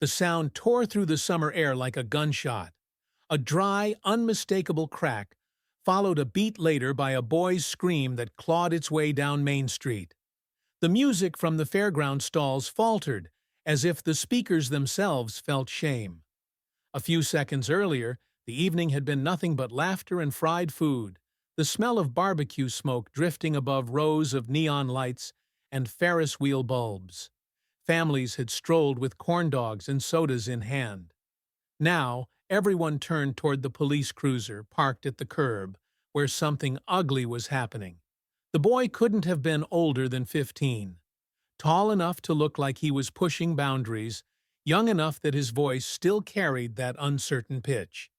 The sound tore through the summer air like a gunshot. A dry, unmistakable crack, followed a beat later by a boy's scream that clawed its way down Main Street. The music from the fairground stalls faltered, as if the speakers themselves felt shame. A few seconds earlier, the evening had been nothing but laughter and fried food, the smell of barbecue smoke drifting above rows of neon lights and Ferris wheel bulbs. Families had strolled with corn dogs and sodas in hand. Now, everyone turned toward the police cruiser parked at the curb, where something ugly was happening. The boy couldn't have been older than 15. Tall enough to look like he was pushing boundaries, young enough that his voice still carried that uncertain pitch.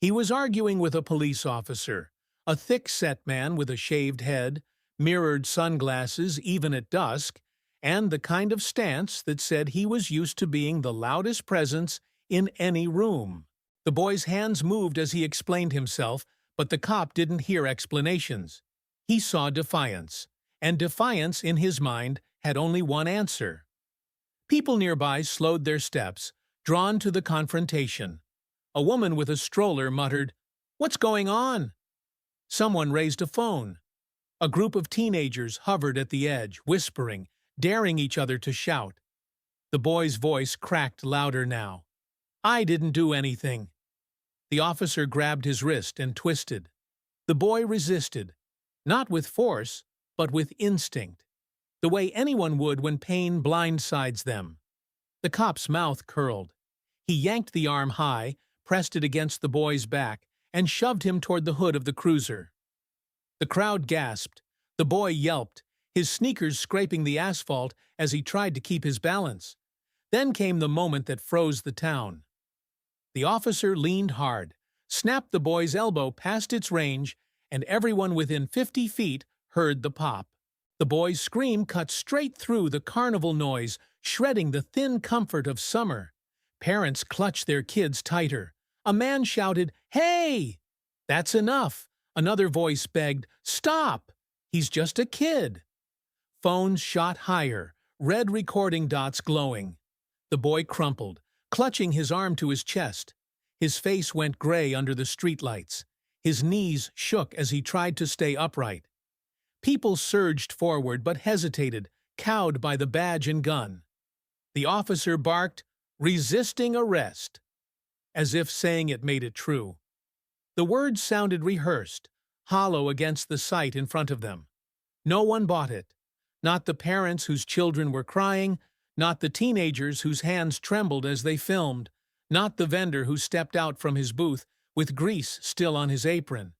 He was arguing with a police officer, a thick-set man with a shaved head, mirrored sunglasses even at dusk, and the kind of stance that said he was used to being the loudest presence in any room. The boy's hands moved as he explained himself, but the cop didn't hear explanations. He saw defiance, and defiance in his mind had only one answer. People nearby slowed their steps, drawn to the confrontation. A woman with a stroller muttered, "What's going on?" Someone raised a phone. A group of teenagers hovered at the edge, whispering, daring each other to shout. The boy's voice cracked louder now. "I didn't do anything." The officer grabbed his wrist and twisted. The boy resisted, not with force, but with instinct, the way anyone would when pain blindsides them. The cop's mouth curled. He yanked the arm high, pressed it against the boy's back, and shoved him toward the hood of the cruiser. The crowd gasped. The boy yelped, his sneakers scraping the asphalt as he tried to keep his balance. Then came the moment that froze the town. The officer leaned hard, snapped the boy's elbow past its range, and everyone within 50 feet heard the pop. The boy's scream cut straight through the carnival noise, shredding the thin comfort of summer. Parents clutched their kids tighter. A man shouted, "Hey!" "That's enough!" Another voice begged, "Stop! He's just a kid!" Phones shot higher, red recording dots glowing. The boy crumpled, clutching his arm to his chest. His face went gray under the streetlights. His knees shook as he tried to stay upright. People surged forward but hesitated, cowed by the badge and gun. The officer barked, "Resisting arrest," as if saying it made it true. The words sounded rehearsed, hollow against the sight in front of them. No one bought it. Not the parents whose children were crying, not the teenagers whose hands trembled as they filmed, not the vendor who stepped out from his booth with grease still on his apron.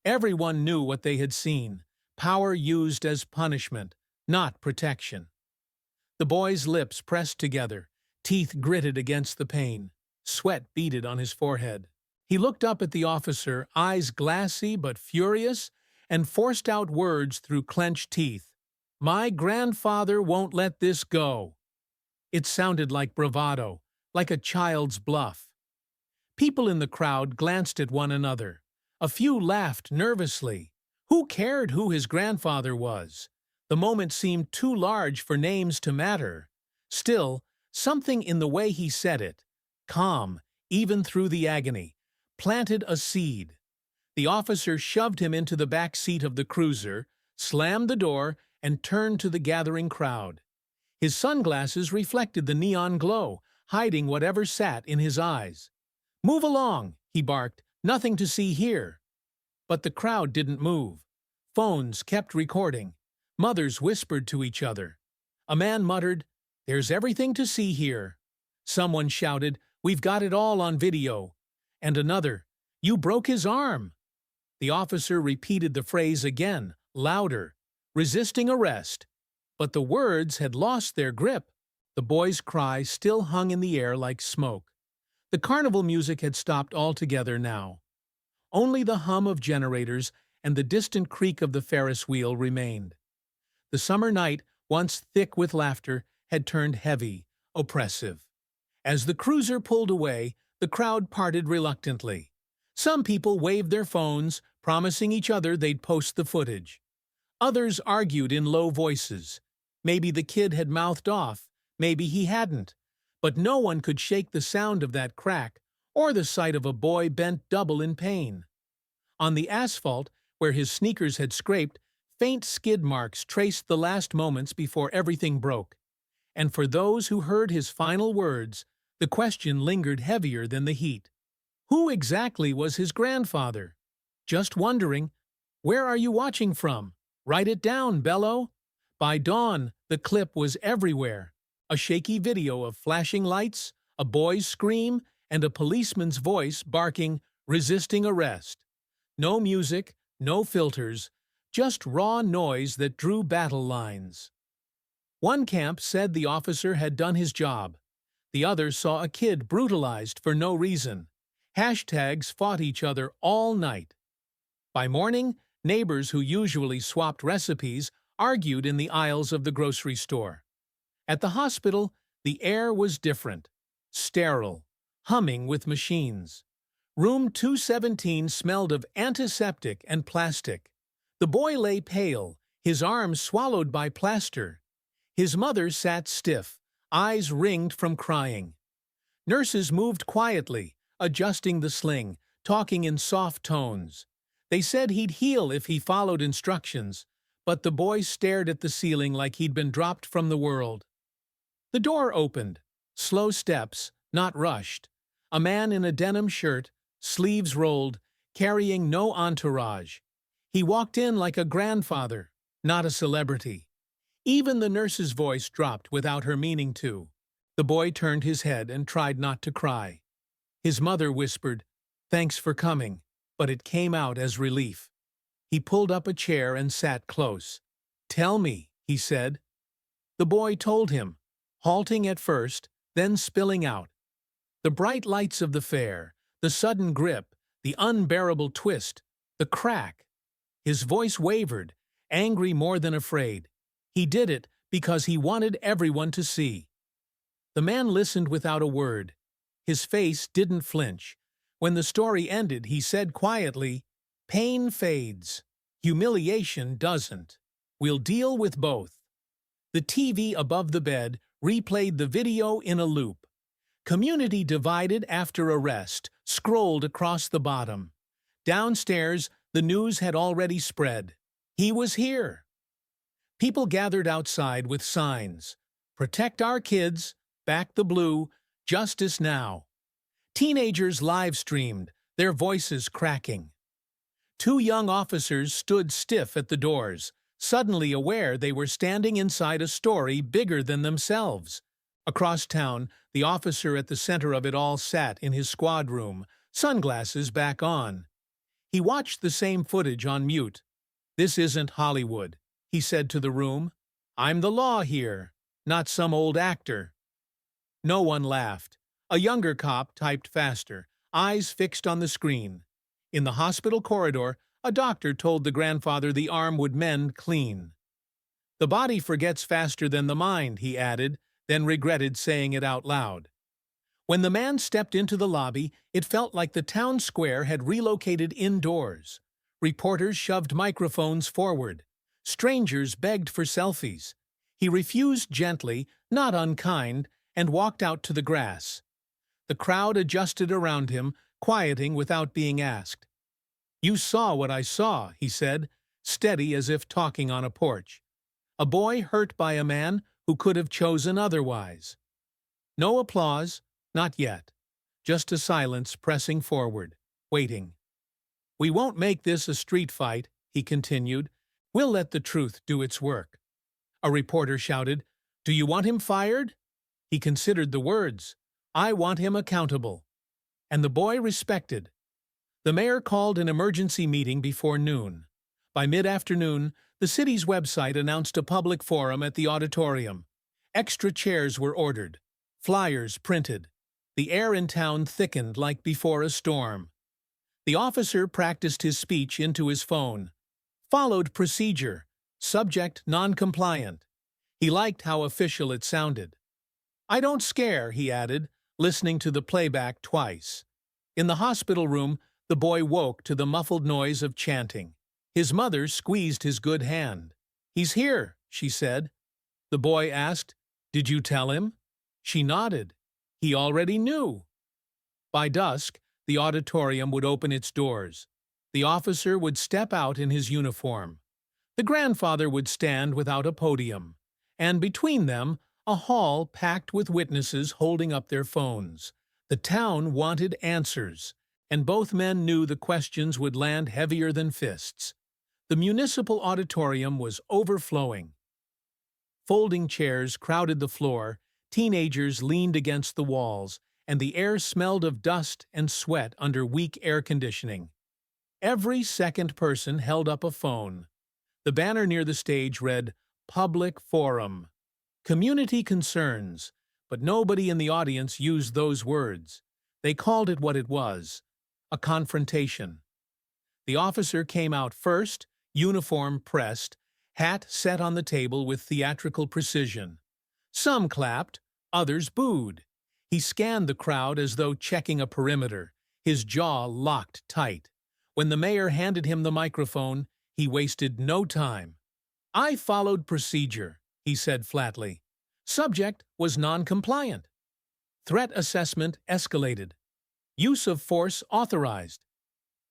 Everyone knew what they had seen, power used as punishment, not protection. The boy's lips pressed together, teeth gritted against the pain. Sweat beaded on his forehead. He looked up at the officer, eyes glassy but furious, and forced out words through clenched teeth. "My grandfather won't let this go." It sounded like bravado, like a child's bluff. People in the crowd glanced at one another. A few laughed nervously. Who cared who his grandfather was? The moment seemed too large for names to matter. Still, something in the way he said it, calm, even through the agony, planted a seed. The officer shoved him into the back seat of the cruiser, slammed the door, and turned to the gathering crowd. His sunglasses reflected the neon glow, hiding whatever sat in his eyes. "Move along," he barked. "Nothing to see here." But the crowd didn't move. Phones kept recording. Mothers whispered to each other. A man muttered, "There's everything to see here." Someone shouted, "We've got it all on video." And another, "You broke his arm." The officer repeated the phrase again, louder, "Resisting arrest." But the words had lost their grip. The boy's cry still hung in the air like smoke. The carnival music had stopped altogether now. Only the hum of generators and the distant creak of the Ferris wheel remained. The summer night, once thick with laughter, had turned heavy, oppressive. As the cruiser pulled away, the crowd parted reluctantly. Some people waved their phones, promising each other they'd post the footage. Others argued in low voices. Maybe the kid had mouthed off, maybe he hadn't. But no one could shake the sound of that crack or the sight of a boy bent double in pain. On the asphalt, where his sneakers had scraped, faint skid marks traced the last moments before everything broke. And for those who heard his final words, the question lingered heavier than the heat. Who exactly was his grandfather? Just wondering. Where are you watching from? Write it down, Bello. By dawn, the clip was everywhere. A shaky video of flashing lights, a boy's scream, and a policeman's voice barking, resisting arrest. No music, no filters, just raw noise that drew battle lines. One camp said the officer had done his job. The other saw a kid brutalized for no reason. Hashtags fought each other all night. By morning, neighbors who usually swapped recipes argued in the aisles of the grocery store. At the hospital, the air was different, sterile, humming with machines. Room 217 smelled of antiseptic and plastic. The boy lay pale, his arms swallowed by plaster. His mother sat stiff, eyes ringed from crying. Nurses moved quietly, adjusting the sling, talking in soft tones. They said he'd heal if he followed instructions, but the boy stared at the ceiling like he'd been dropped from the world. The door opened. Slow steps, not rushed. A man in a denim shirt, sleeves rolled, carrying no entourage. He walked in like a grandfather, not a celebrity. Even the nurse's voice dropped without her meaning to. The boy turned his head and tried not to cry. His mother whispered, "Thanks for coming," but it came out as relief. He pulled up a chair and sat close. "Tell me," he said. The boy told him, halting at first, then spilling out. The bright lights of the fair, the sudden grip, the unbearable twist, the crack. His voice wavered, angry more than afraid. He did it because he wanted everyone to see. The man listened without a word. His face didn't flinch. When the story ended, he said quietly, "Pain fades. Humiliation doesn't. We'll deal with both." The TV above the bed replayed the video in a loop. Community divided after arrest scrolled across the bottom. Downstairs, the news had already spread. He was here. People gathered outside with signs. "Protect our kids," "Back the blue," "Justice now." Teenagers live-streamed, their voices cracking. Two young officers stood stiff at the doors, suddenly aware they were standing inside a story bigger than themselves. Across town, the officer at the center of it all sat in his squad room, sunglasses back on. He watched the same footage on mute. "This isn't Hollywood," he said to the room. "I'm the law here, not some old actor." No one laughed. A younger cop typed faster, eyes fixed on the screen. In the hospital corridor, a doctor told the grandfather the arm would mend clean. "The body forgets faster than the mind," he added, then regretted saying it out loud. When the man stepped into the lobby, it felt like the town square had relocated indoors. Reporters shoved microphones forward. Strangers begged for selfies. He refused gently, not unkind, and walked out to the grass. The crowd adjusted around him, quieting without being asked. "You saw what I saw," he said, steady as if talking on a porch. "A boy hurt by a man who could have chosen otherwise." No applause, not yet. Just a silence pressing forward, waiting. "We won't make this a street fight," he continued. "We'll let the truth do its work." A reporter shouted, "Do you want him fired?" He considered the words. "I want him accountable." And the boy respected. The mayor called an emergency meeting before noon. By mid-afternoon, the city's website announced a public forum at the auditorium. Extra chairs were ordered. Flyers printed. The air in town thickened like before a storm. The officer practiced his speech into his phone. Followed procedure. Subject non-compliant. He liked how official it sounded. "I don't scare," he added, listening to the playback twice. In the hospital room, the boy woke to the muffled noise of chanting. His mother squeezed his good hand. "He's here," she said. The boy asked, "Did you tell him?" She nodded. He already knew. By dusk, the auditorium would open its doors. The officer would step out in his uniform. The grandfather would stand without a podium, and between them, a hall packed with witnesses holding up their phones. The town wanted answers, and both men knew the questions would land heavier than fists. The municipal auditorium was overflowing. Folding chairs crowded the floor, teenagers leaned against the walls, and the air smelled of dust and sweat under weak air conditioning. Every second person held up a phone. The banner near the stage read, "Public Forum." Community concerns, but nobody in the audience used those words. They called it what it was, a confrontation. The officer came out first, uniform pressed, hat set on the table with theatrical precision. Some clapped, others booed. He scanned the crowd as though checking a perimeter, his jaw locked tight. When the mayor handed him the microphone, he wasted no time. "I followed procedure," he said flatly. Subject was non-compliant. Threat assessment escalated. Use of force authorized.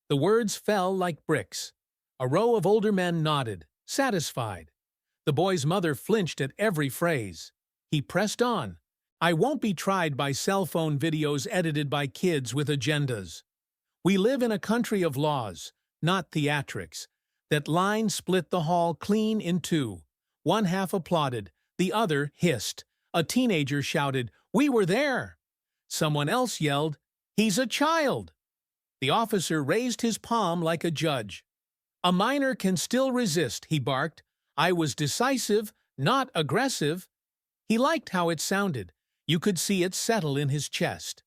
The words fell like bricks. A row of older men nodded, satisfied. The boy's mother flinched at every phrase. He pressed on. "I won't be tried by cell phone videos edited by kids with agendas. We live in a country of laws, not theatrics." That line split the hall clean in two. One half applauded, the other hissed. A teenager shouted, "We were there!" Someone else yelled, "He's a child!" The officer raised his palm like a judge. "A minor can still resist," he barked. "I was decisive, not aggressive." He liked how it sounded. You could see it settle in his chest.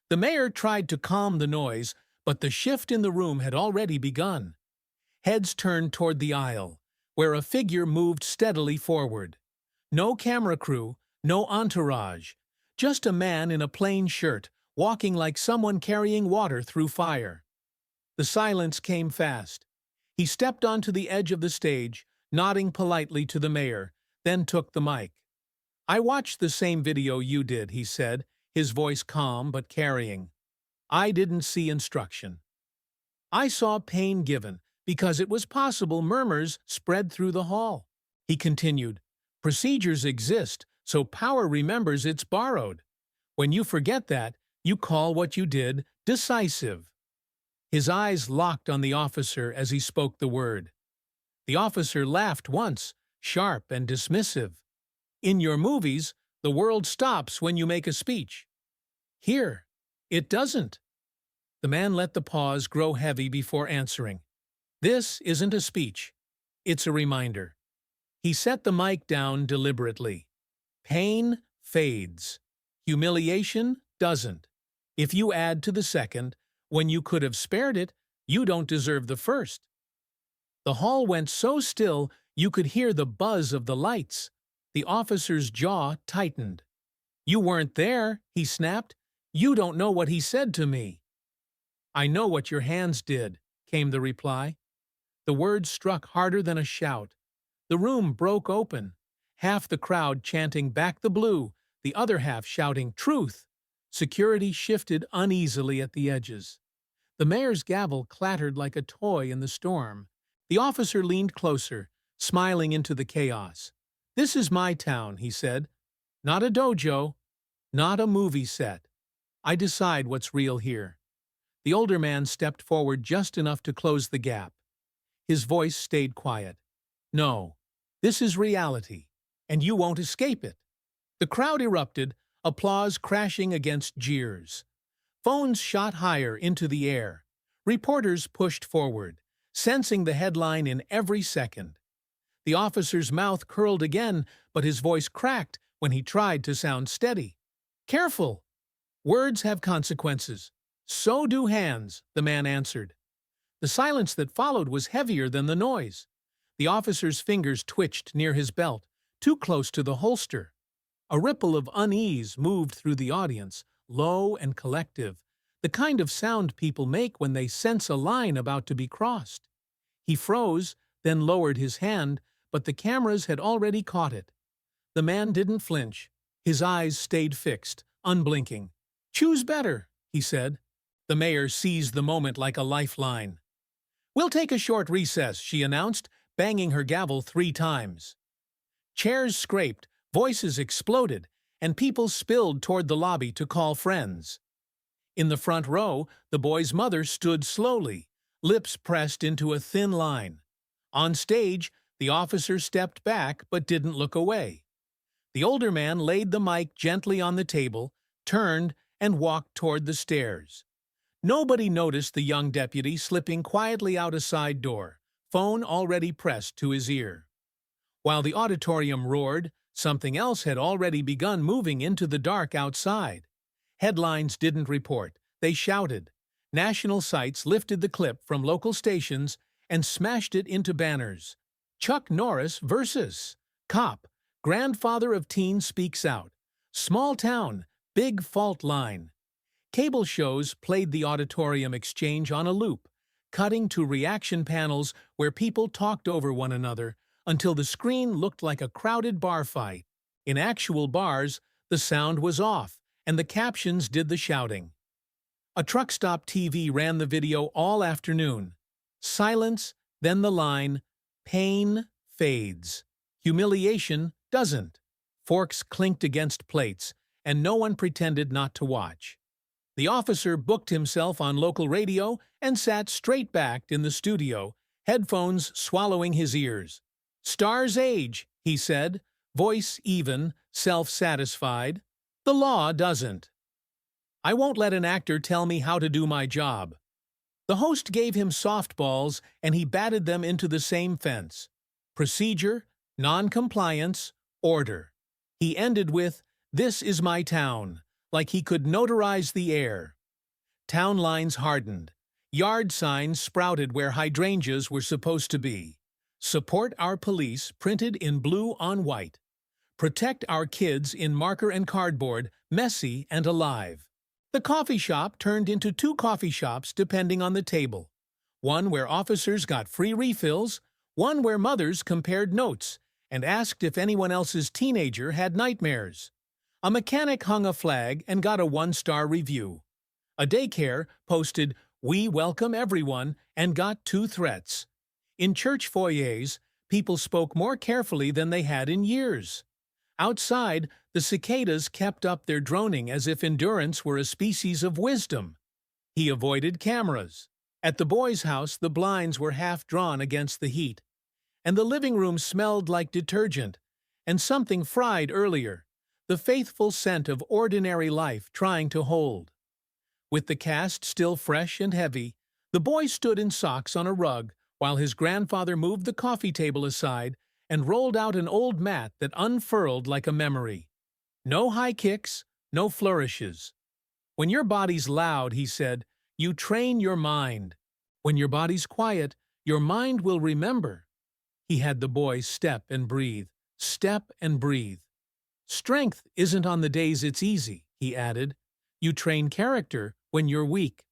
The mayor tried to calm the noise, but the shift in the room had already begun. Heads turned toward the aisle, where a figure moved steadily forward. No camera crew, no entourage, just a man in a plain shirt, walking like someone carrying water through fire. The silence came fast. He stepped onto the edge of the stage, nodding politely to the mayor, then took the mic. "I watched the same video you did," he said, his voice calm but carrying. "I didn't see instruction. I saw pain given, because it was possible murmurs spread through the hall." He continued, "Procedures exist, so power remembers it's borrowed. When you forget that, you call what you did decisive." His eyes locked on the officer as he spoke the word. The officer laughed once, sharp and dismissive. "In your movies, the world stops when you make a speech. Here, it doesn't." The man let the pause grow heavy before answering. "This isn't a speech. It's a reminder." He set the mic down deliberately. "Pain fades. Humiliation doesn't. If you add to the second, when you could have spared it, you don't deserve the first." The hall went so still you could hear the buzz of the lights. The officer's jaw tightened. "You weren't there," he snapped. "You don't know what he said to me." "I know what your hands did," came the reply. The words struck harder than a shout. The room broke open, half the crowd chanting "Back the Blue," the other half shouting "Truth." Security shifted uneasily at the edges. The mayor's gavel clattered like a toy in the storm. The officer leaned closer, smiling into the chaos. "This is my town," he said. "Not a dojo, not a movie set. I decide what's real here." The older man stepped forward just enough to close the gap. His voice stayed quiet. "No, this is reality, and you won't escape it." The crowd erupted, applause crashing against jeers. Phones shot higher into the air. Reporters pushed forward, sensing the headline in every second. The officer's mouth curled again, but his voice cracked when he tried to sound steady. "Careful! Words have consequences. So do hands," the man answered. The silence that followed was heavier than the noise. The officer's fingers twitched near his belt, too close to the holster. A ripple of unease moved through the audience, low and collective, the kind of sound people make when they sense a line about to be crossed. He froze, then lowered his hand, but the cameras had already caught it. The man didn't flinch. His eyes stayed fixed, unblinking. "Choose better," he said. The mayor seized the moment like a lifeline. "We'll take a short recess," she announced, banging her gavel 3 times. Chairs scraped, voices exploded, and people spilled toward the lobby to call friends. In the front row, the boy's mother stood slowly, lips pressed into a thin line. On stage, the officer stepped back but didn't look away. The older man laid the mic gently on the table, turned, and walked toward the stairs. Nobody noticed the young deputy slipping quietly out a side door, phone already pressed to his ear. While the auditorium roared, something else had already begun moving into the dark outside. Headlines didn't report, they shouted. National sites lifted the clip from local stations and smashed it into banners. Chuck Norris versus Cop, grandfather of teen speaks out. Small town, big fault line. Cable shows played the auditorium exchange on a loop, cutting to reaction panels where people talked over one another until the screen looked like a crowded bar fight. In actual bars, the sound was off, and the captions did the shouting. A truck stop TV ran the video all afternoon. Silence, then the line, "Pain fades. Humiliation doesn't." Forks clinked against plates, and no one pretended not to watch. The officer booked himself on local radio and sat straight-backed in the studio, headphones swallowing his ears. "Stars age," he said, voice even, self-satisfied. "The law doesn't. I won't let an actor tell me how to do my job." The host gave him softballs, and he batted them into the same fence. Procedure, non-compliance, order. He ended with, "This is my town," like he could notarize the air. Town lines hardened. Yard signs sprouted where hydrangeas were supposed to be. "Support our police" printed in blue on white. "Protect our kids" in marker and cardboard, messy and alive. The coffee shop turned into 2 coffee shops depending on the table. One where officers got free refills, one where mothers compared notes and asked if anyone else's teenager had nightmares. A mechanic hung a flag and got a 1-star review. A daycare posted, "We welcome everyone," and got 2 threats. In church foyers, people spoke more carefully than they had in years. Outside, the cicadas kept up their droning as if endurance were a species of wisdom. He avoided cameras. At the boys' house, the blinds were half drawn against the heat, and the living room smelled like detergent and something fried earlier, the faithful scent of ordinary life trying to hold. With the cast still fresh and heavy, the boy stood in socks on a rug while his grandfather moved the coffee table aside and rolled out an old mat that unfurled like a memory. No high kicks, no flourishes. "When your body's loud," he said, "you train your mind. When your body's quiet, your mind will remember." He had the boy step and breathe, step and breathe. "Strength isn't on the days it's easy," he added. "You train character when you're weak."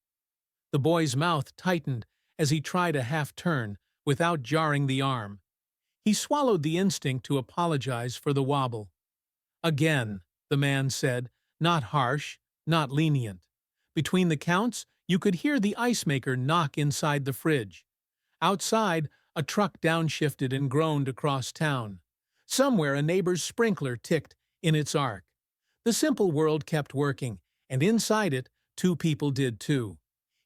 The boy's mouth tightened as he tried a half-turn without jarring the arm. He swallowed the instinct to apologize for the wobble. "Again," the man said, not harsh, not lenient. Between the counts, you could hear the ice maker knock inside the fridge. Outside, a truck downshifted and groaned across town. Somewhere a neighbor's sprinkler ticked in its arc. The simple world kept working, and inside it, 2 people did too.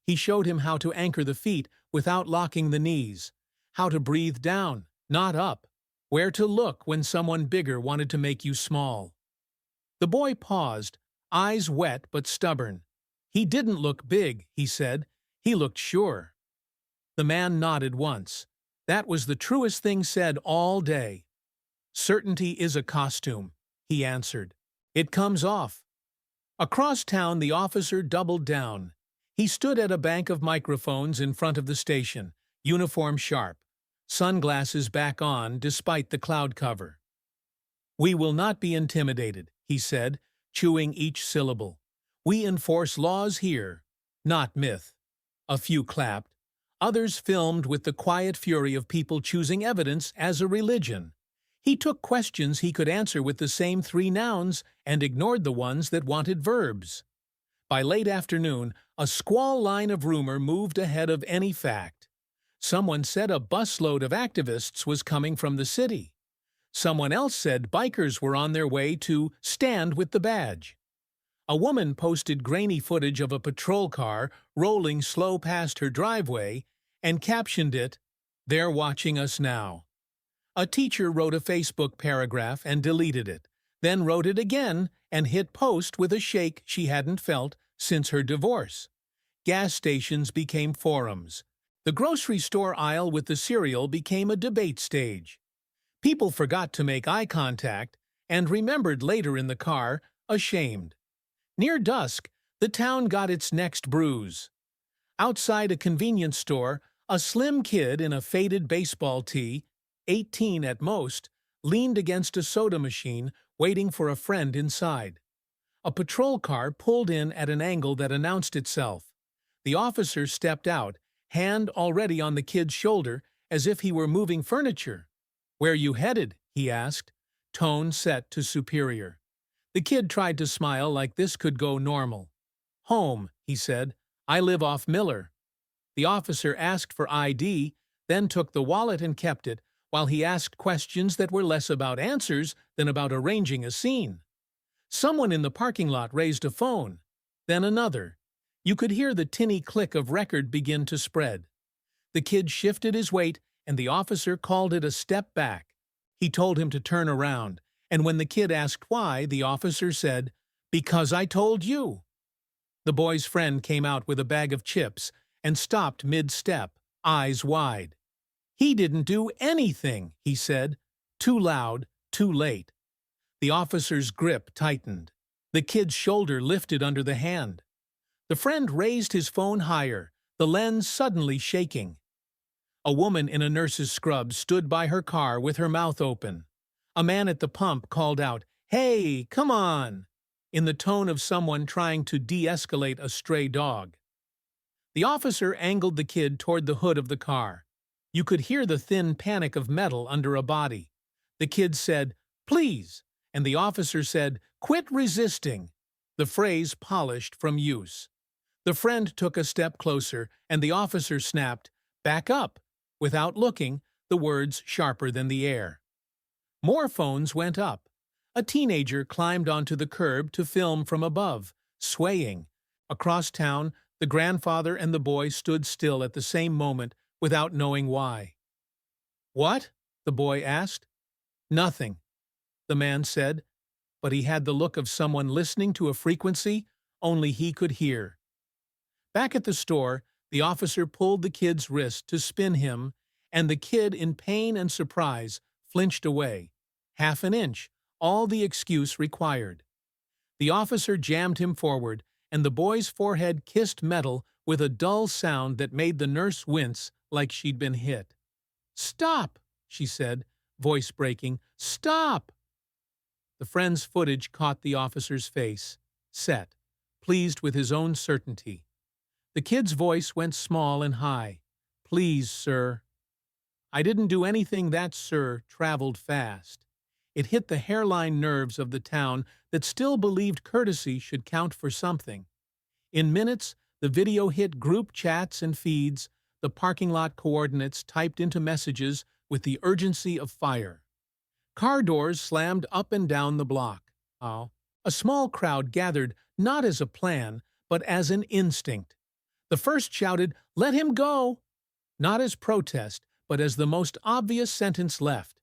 He showed him how to anchor the feet without locking the knees, how to breathe down, not up, where to look when someone bigger wanted to make you small. The boy paused, eyes wet but stubborn. "He didn't look big," he said. "He looked sure." The man nodded once. That was the truest thing said all day. "Certainty is a costume," he answered. "It comes off." Across town, the officer doubled down. He stood at a bank of microphones in front of the station, uniform sharp, sunglasses back on despite the cloud cover. "We will not be intimidated," he said, chewing each syllable. "We enforce laws here, not myth." A few clapped. Others filmed with the quiet fury of people choosing evidence as a religion. He took questions he could answer with the same 3 nouns and ignored the ones that wanted verbs. By late afternoon, a squall line of rumor moved ahead of any fact. Someone said a busload of activists was coming from the city. Someone else said bikers were on their way to stand with the badge. A woman posted grainy footage of a patrol car rolling slow past her driveway and captioned it, "They're watching us now." A teacher wrote a Facebook paragraph and deleted it, then wrote it again and hit post with a shake she hadn't felt since her divorce. Gas stations became forums. The grocery store aisle with the cereal became a debate stage. People forgot to make eye contact and remembered later in the car, ashamed. Near dusk, the town got its next bruise. Outside a convenience store, a slim kid in a faded baseball tee, 18 at most, leaned against a soda machine, waiting for a friend inside. A patrol car pulled in at an angle that announced itself. The officer stepped out, hand already on the kid's shoulder, as if he were moving furniture. "Where you headed?" he asked, tone set to superior. The kid tried to smile like this could go normal. "Home," he said. "I live off Miller." The officer asked for ID, then took the wallet and kept it, while he asked questions that were less about answers than about arranging a scene. Someone in the parking lot raised a phone, then another. You could hear the tinny click of record begin to spread. The kid shifted his weight, and the officer called it a step back. He told him to turn around, and when the kid asked why, the officer said, "Because I told you." The boy's friend came out with a bag of chips and stopped mid-step, eyes wide. "He didn't do anything," he said. Too loud, too late. The officer's grip tightened. The kid's shoulder lifted under the hand. The friend raised his phone higher, the lens suddenly shaking. A woman in a nurse's scrub stood by her car with her mouth open. A man at the pump called out, "Hey, come on," in the tone of someone trying to de-escalate a stray dog. The officer angled the kid toward the hood of the car. You could hear the thin panic of metal under a body. The kid said, "Please," and the officer said, "Quit resisting," the phrase polished from use. The friend took a step closer, and the officer snapped, "Back up," without looking, the words sharper than the air. More phones went up. A teenager climbed onto the curb to film from above, swaying. Across town, the grandfather and the boy stood still at the same moment without knowing why. "What?" the boy asked. "Nothing," the man said, but he had the look of someone listening to a frequency only he could hear. Back at the store, the officer pulled the kid's wrist to spin him, and the kid, in pain and surprise, flinched away. Half an inch, all the excuse required. The officer jammed him forward, and the boy's forehead kissed metal with a dull sound that made the nurse wince like she'd been hit. "Stop," she said, voice breaking. "Stop!" The friend's footage caught the officer's face, set, pleased with his own certainty. The kid's voice went small and high. "Please, sir." "I didn't do anything." That "sir" traveled fast. It hit the hairline nerves of the town that still believed courtesy should count for something. In minutes, the video hit group chats and feeds, the parking lot coordinates typed into messages with the urgency of fire. Car doors slammed up and down the block. A small crowd gathered not as a plan, but as an instinct. The first shouted, "Let him go!" not as protest, but as the most obvious sentence left.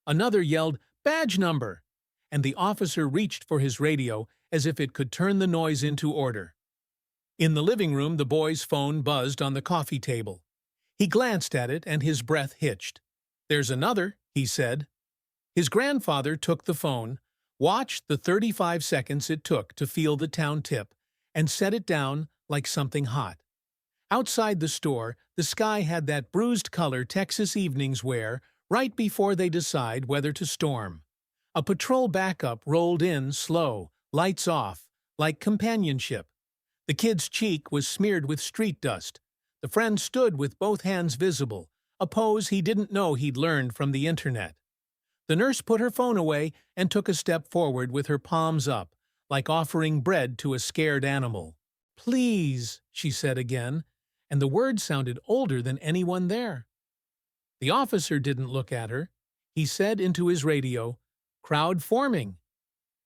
Another yelled, "Badge number!" and the officer reached for his radio as if it could turn the noise into order. In the living room, the boy's phone buzzed on the coffee table. He glanced at it and his breath hitched. "There's another," he said. His grandfather took the phone, watched the 35 seconds it took to feel the town tip, and set it down like something hot. Outside the store, the sky had that bruised color Texas evenings wear right before they decide whether to storm. A patrol backup rolled in slow, lights off, like companionship. The kid's cheek was smeared with street dust. The friend stood with both hands visible, a pose he didn't know he'd learned from the internet. The nurse put her phone away and took a step forward with her palms up, like offering bread to a scared animal. "Please," she said again, and the words sounded older than anyone there. The officer didn't look at her. He said into his radio, "Crowd forming,"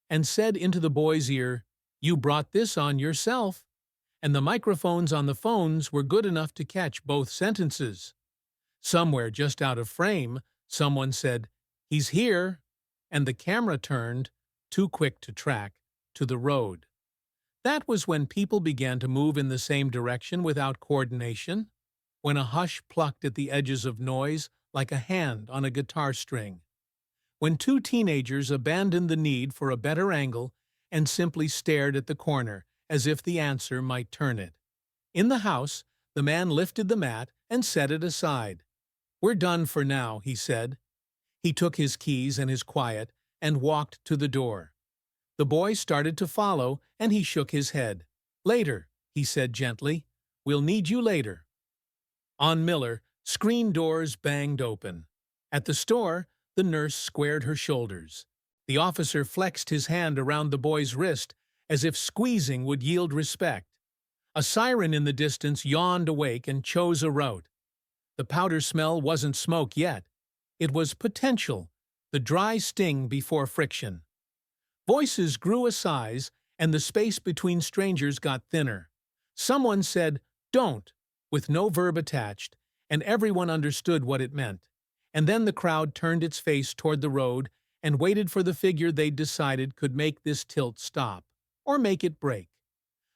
and said into the boy's ear, "You brought this on yourself." And the microphones on the phones were good enough to catch both sentences. Somewhere just out of frame, someone said, "He's here," and the camera turned, too quick to track, to the road. That was when people began to move in the same direction without coordination, when a hush plucked at the edges of noise like a hand on a guitar string, when two teenagers abandoned the need for a better angle and simply stared at the corner as if the answer might turn it. In the house, the man lifted the mat and set it aside. "We're done for now," he said. He took his keys and his quiet and walked to the door. The boy started to follow, and he shook his head. "Later," he said gently. "We'll need you later." On Miller, screen doors banged open. At the store, the nurse squared her shoulders. The officer flexed his hand around the boy's wrist as if squeezing would yield respect. A siren in the distance yawned awake and chose a route. The powder smell wasn't smoke yet. It was potential, the dry sting before friction. Voices grew a size, and the space between strangers got thinner. Someone said, "Don't," with no verb attached, and everyone understood what it meant. And then the crowd turned its face toward the road and waited for the figure they'd decided could make this tilt stop, or make it break.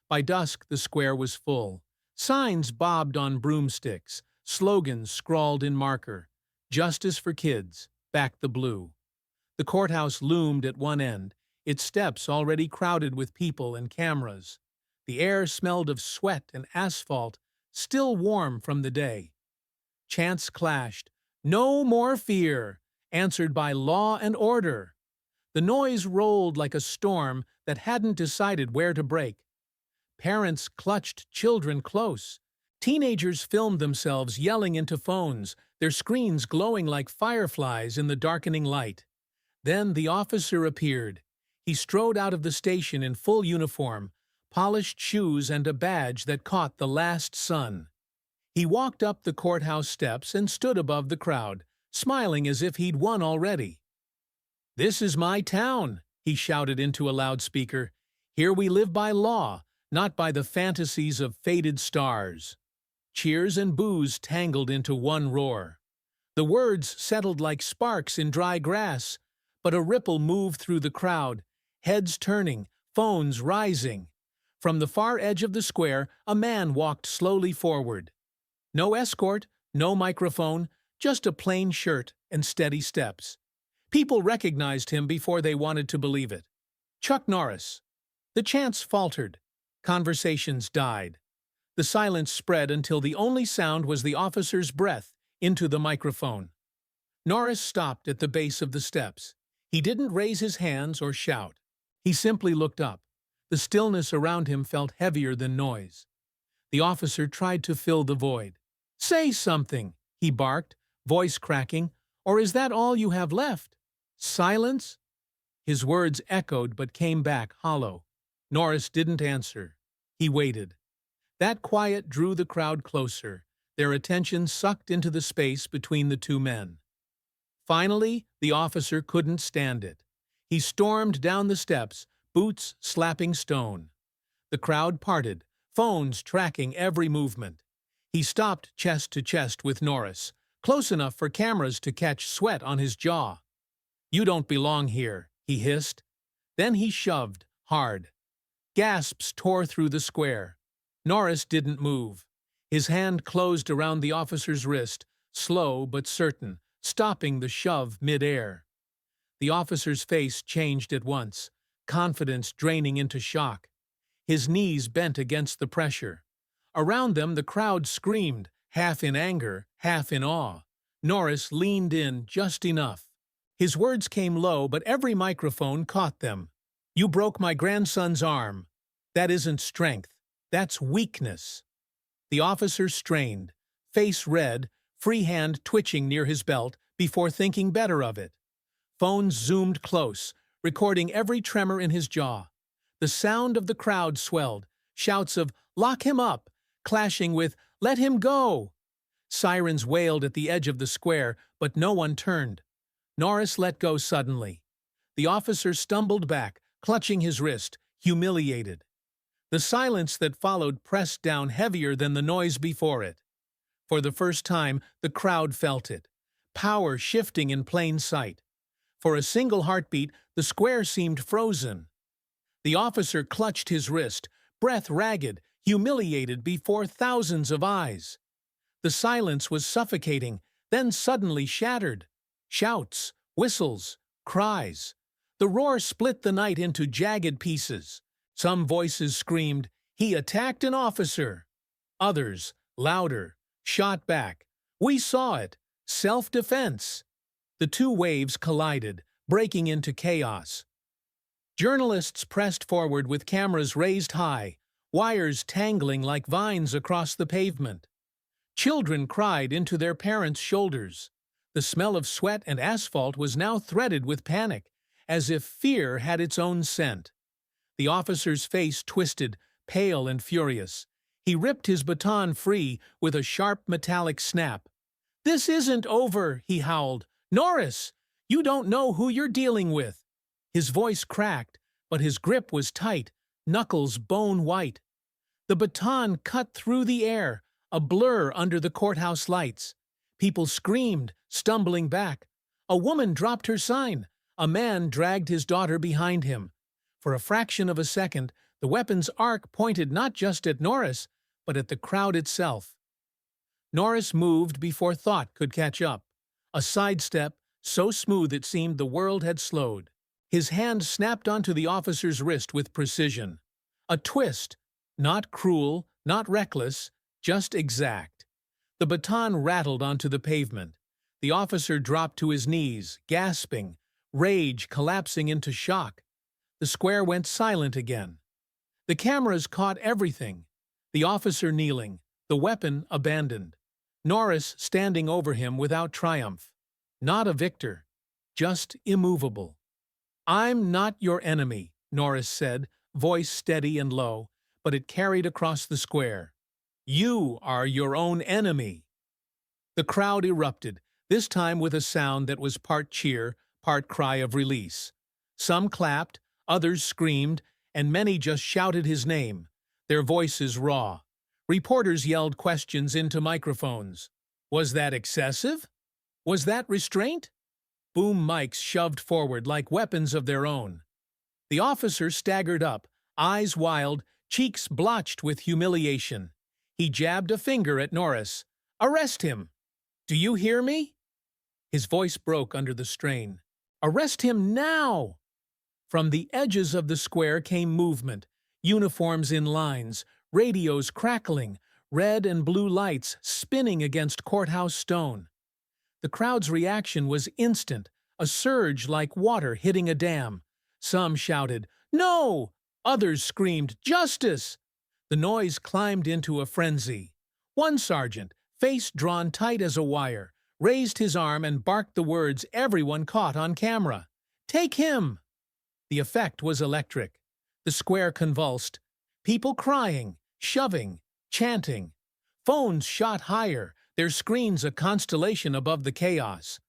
By dusk, the square was full. Signs bobbed on broomsticks, slogans scrawled in marker. "Justice for kids, back the blue." The courthouse loomed at one end, its steps already crowded with people and cameras. The air smelled of sweat and asphalt, still warm from the day. Chants clashed, "No more fear," answered by "Law and order." The noise rolled like a storm that hadn't decided where to break. Parents clutched children close. Teenagers filmed themselves yelling into phones, their screens glowing like fireflies in the darkening light. Then the officer appeared. He strode out of the station in full uniform, polished shoes and a badge that caught the last sun. He walked up the courthouse steps and stood above the crowd, smiling as if he'd won already. "This is my town," he shouted into a loudspeaker. "Here we live by law, not by the fantasies of faded stars." Cheers and boos tangled into one roar. The words settled like sparks in dry grass, but a ripple moved through the crowd, heads turning, phones rising. From the far edge of the square, a man walked slowly forward. No escort, no microphone, just a plain shirt and steady steps. People recognized him before they wanted to believe it. Chuck Norris. The chants faltered. Conversations died. The silence spread until the only sound was the officer's breath into the microphone. Norris stopped at the base of the steps. He didn't raise his hands or shout. He simply looked up. The stillness around him felt heavier than noise. The officer tried to fill the void. "Say something," he barked, voice cracking. "Or is that all you have left? Silence?" His words echoed but came back hollow. Norris didn't answer. He waited. That quiet drew the crowd closer, their attention sucked into the space between the two men. Finally, the officer couldn't stand it. He stormed down the steps, boots slapping stone. The crowd parted, phones tracking every movement. He stopped chest to chest with Norris, close enough for cameras to catch sweat on his jaw. "You don't belong here," he hissed. Then he shoved, hard. Gasps tore through the square. Norris didn't move. His hand closed around the officer's wrist, slow but certain, stopping the shove mid-air. The officer's face changed at once, confidence draining into shock. His knees bent against the pressure. Around them the crowd screamed, half in anger, half in awe. Norris leaned in just enough. His words came low, but every microphone caught them. "You broke my grandson's arm. That isn't strength. That's weakness." The officer strained, face red, free hand twitching near his belt, before thinking better of it. Phones zoomed close, recording every tremor in his jaw. The sound of the crowd swelled, shouts of "Lock him up!" clashing with "Let him go!" Sirens wailed at the edge of the square, but no one turned. Norris let go suddenly. The officer stumbled back, clutching his wrist, humiliated. The silence that followed pressed down heavier than the noise before it. For the first time, the crowd felt it. Power shifting in plain sight. For a single heartbeat, the square seemed frozen. The officer clutched his wrist, breath ragged, humiliated before thousands of eyes. The silence was suffocating, then suddenly shattered. Shouts, whistles, cries. The roar split the night into jagged pieces. Some voices screamed, "He attacked an officer." Others, louder, shot back, "We saw it. Self-defense." The two waves collided, breaking into chaos. Journalists pressed forward with cameras raised high, wires tangling like vines across the pavement. Children cried into their parents' shoulders. The smell of sweat and asphalt was now threaded with panic, as if fear had its own scent. The officer's face twisted, pale and furious. He ripped his baton free with a sharp metallic snap. "This isn't over," he howled. "Norris, you don't know who you're dealing with." His voice cracked, but his grip was tight, knuckles bone white. The baton cut through the air, a blur under the courthouse lights. People screamed, stumbling back. A woman dropped her sign. A man dragged his daughter behind him. For a fraction of a second, the weapon's arc pointed not just at Norris, but at the crowd itself. Norris moved before thought could catch up. A sidestep, so smooth it seemed the world had slowed. His hand snapped onto the officer's wrist with precision. A twist, not cruel, not reckless, just exact. The baton rattled onto the pavement. The officer dropped to his knees, gasping, rage collapsing into shock. The square went silent again. The cameras caught everything. The officer kneeling, the weapon abandoned. Norris standing over him without triumph. Not a victor, just immovable. "I'm not your enemy," Norris said, voice steady and low, but it carried across the square. "You are your own enemy." The crowd erupted, this time with a sound that was part cheer, part cry of release. Some clapped, others screamed, and many just shouted his name, their voices raw. Reporters yelled questions into microphones. Was that excessive? Was that restraint? Boom mics shoved forward like weapons of their own. The officer staggered up, eyes wild, cheeks blotched with humiliation. He jabbed a finger at Norris. "Arrest him! Do you hear me?" His voice broke under the strain. "Arrest him now!" From the edges of the square came movement, uniforms in lines, radios crackling, red and blue lights spinning against courthouse stone. The crowd's reaction was instant, a surge like water hitting a dam. Some shouted, "No!" Others screamed, "Justice!" The noise climbed into a frenzy. One sergeant, face drawn tight as a wire, raised his arm and barked the words everyone caught on camera. "Take him!" The effect was electric. The square convulsed. People crying, shoving, chanting. Phones shot higher, their screens a constellation above the chaos.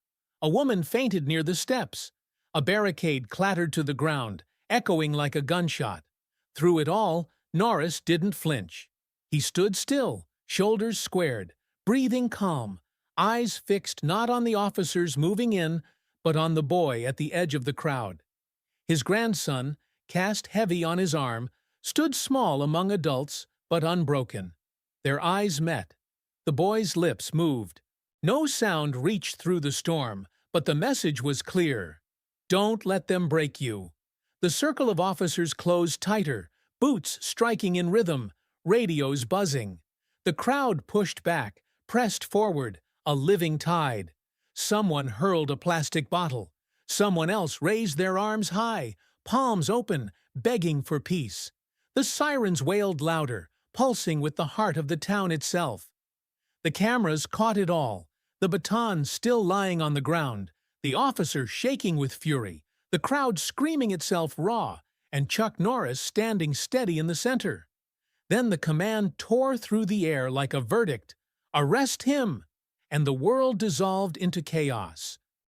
A woman fainted near the steps. A barricade clattered to the ground, echoing like a gunshot. Through it all, Norris didn't flinch. He stood still, shoulders squared, breathing calm, eyes fixed not on the officers moving in, but on the boy at the edge of the crowd. His grandson, cast heavy on his arm, stood small among adults, but unbroken. Their eyes met. The boy's lips moved. No sound reached through the storm, but the message was clear. Don't let them break you. The circle of officers closed tighter, boots striking in rhythm, radios buzzing. The crowd pushed back, pressed forward, a living tide. Someone hurled a plastic bottle. Someone else raised their arms high, palms open, begging for peace. The sirens wailed louder, pulsing with the heart of the town itself. The cameras caught it all, the baton still lying on the ground, The officer shaking with fury, the crowd screaming itself raw, and Chuck Norris standing steady in the center. Then the command tore through the air like a verdict, "Arrest him!" And the world dissolved into chaos.